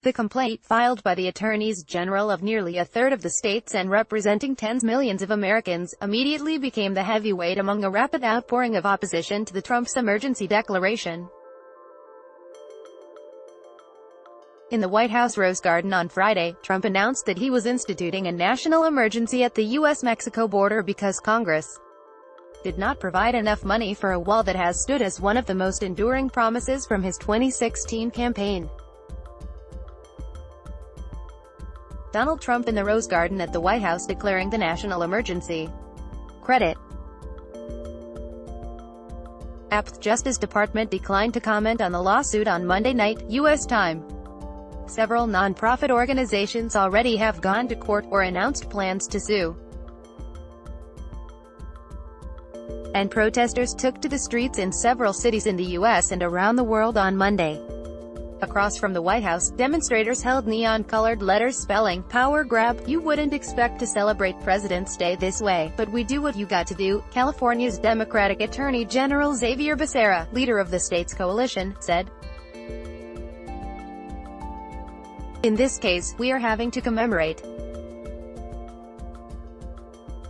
The complaint, filed by the attorneys general of nearly a third of the states and representing tens of millions of Americans, immediately became the heavyweight among a rapid outpouring of opposition to the Trump's emergency declaration. In the White House Rose Garden on Friday, Trump announced that he was instituting a national emergency at the U.S.-Mexico border because Congress did not provide enough money for a wall that has stood as one of the most enduring promises from his 2016 campaign. Donald Trump in the Rose Garden at the White House declaring the national emergency. Credit. AP's Justice Department declined to comment on the lawsuit on Monday night, U.S. time. Several non-profit organizations already have gone to court or announced plans to sue. And protesters took to the streets in several cities in the U.S. and around the world on Monday. Across from the White House, demonstrators held neon-colored letters spelling, "Power grab, you wouldn't expect to celebrate President's Day this way, but we do what you got to do," California's Democratic Attorney General Xavier Becerra, leader of the state's coalition, said. "In this case, we are having to commemorate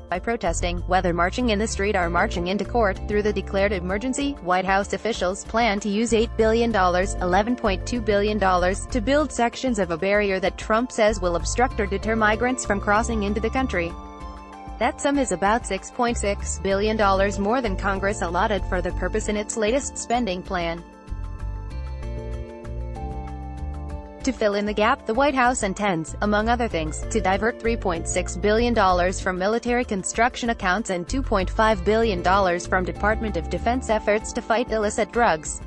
by protesting, whether marching in the street or marching into court, through the declared emergency." White House officials plan to use $8 billion, $11.2 billion, to build sections of a barrier that Trump says will obstruct or deter migrants from crossing into the country. That sum is about $6.6 billion more than Congress allotted for the purpose in its latest spending plan. To fill in the gap, the White House intends, among other things, to divert $3.6 billion from military construction accounts and $2.5 billion from Department of Defense efforts to fight illicit drugs.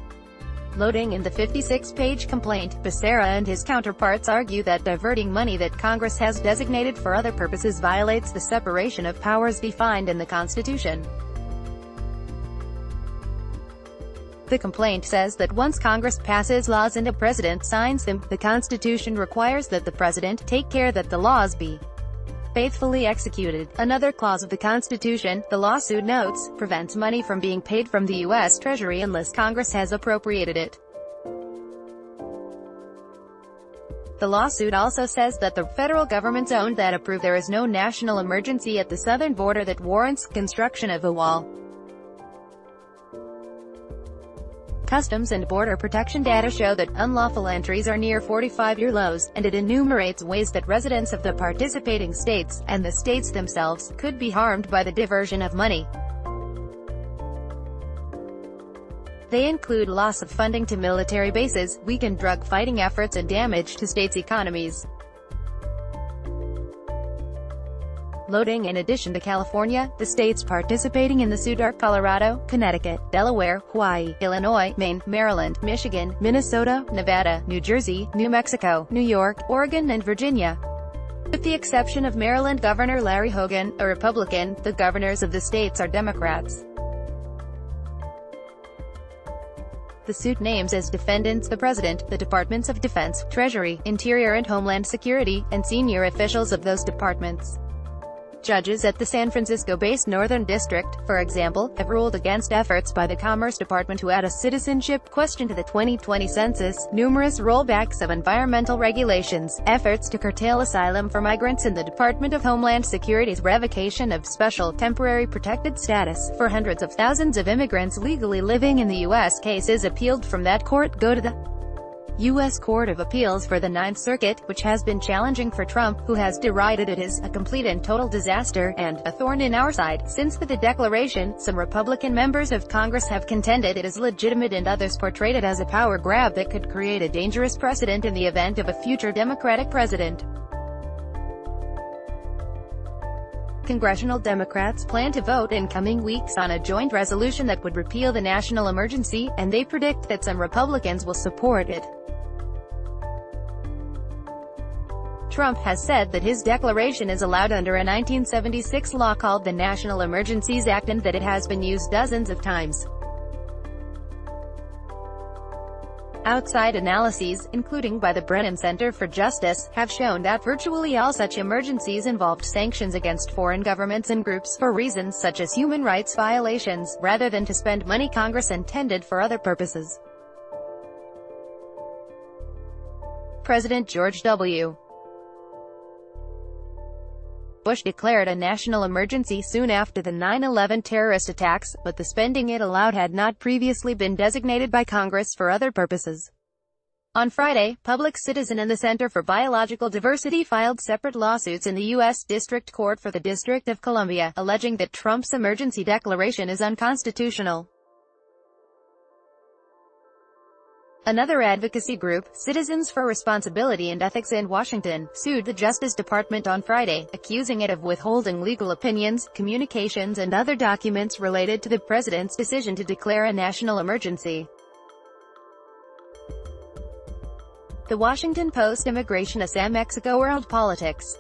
Loading in the 56-page complaint, Becerra and his counterparts argue that diverting money that Congress has designated for other purposes violates the separation of powers defined in the Constitution. The complaint says that once Congress passes laws and a president signs them, the Constitution requires that the president take care that the laws be faithfully executed. Another clause of the Constitution, the lawsuit notes, prevents money from being paid from the U.S. Treasury unless Congress has appropriated it. The lawsuit also says that the federal government's own that approve there is no national emergency at the southern border that warrants construction of a wall. Customs and Border Protection data show that unlawful entries are near 45-year lows, and it enumerates ways that residents of the participating states, and the states themselves, could be harmed by the diversion of money. They include loss of funding to military bases, weakened drug-fighting efforts and damage to states' economies. Loading. In addition to California, the states participating in the suit are Colorado, Connecticut, Delaware, Hawaii, Illinois, Maine, Maryland, Michigan, Minnesota, Nevada, New Jersey, New Mexico, New York, Oregon and Virginia. With the exception of Maryland Governor Larry Hogan, a Republican, the governors of the states are Democrats. The suit names as defendants the President, the Departments of Defense, Treasury, Interior and Homeland Security, and senior officials of those departments. Judges at the San Francisco-based Northern District, for example, have ruled against efforts by the Commerce Department to add a citizenship question to the 2020 census, numerous rollbacks of environmental regulations, efforts to curtail asylum for migrants and the Department of Homeland Security's revocation of special temporary protected status for hundreds of thousands of immigrants legally living in the U.S. Cases appealed from that court go to the U.S. Court of Appeals for the Ninth Circuit, which has been challenging for Trump, who has derided it as a complete and total disaster, and a thorn in our side. Since the declaration, some Republican members of Congress have contended it is legitimate and others portrayed it as a power grab that could create a dangerous precedent in the event of a future Democratic president. Congressional Democrats plan to vote in coming weeks on a joint resolution that would repeal the national emergency, and they predict that some Republicans will support it. Trump has said that his declaration is allowed under a 1976 law called the National Emergencies Act and that it has been used dozens of times. Outside analyses, including by the Brennan Center for Justice, have shown that virtually all such emergencies involved sanctions against foreign governments and groups for reasons such as human rights violations, rather than to spend money Congress intended for other purposes. President George W. Bush declared a national emergency soon after the 9/11 terrorist attacks, but the spending it allowed had not previously been designated by Congress for other purposes. On Friday, Public Citizen and the Center for Biological Diversity filed separate lawsuits in the U.S. District Court for the District of Columbia, alleging that Trump's emergency declaration is unconstitutional. Another advocacy group, Citizens for Responsibility and Ethics in Washington, sued the Justice Department on Friday, accusing it of withholding legal opinions, communications and other documents related to the president's decision to declare a national emergency. The Washington Post Immigration Mexico World Politics.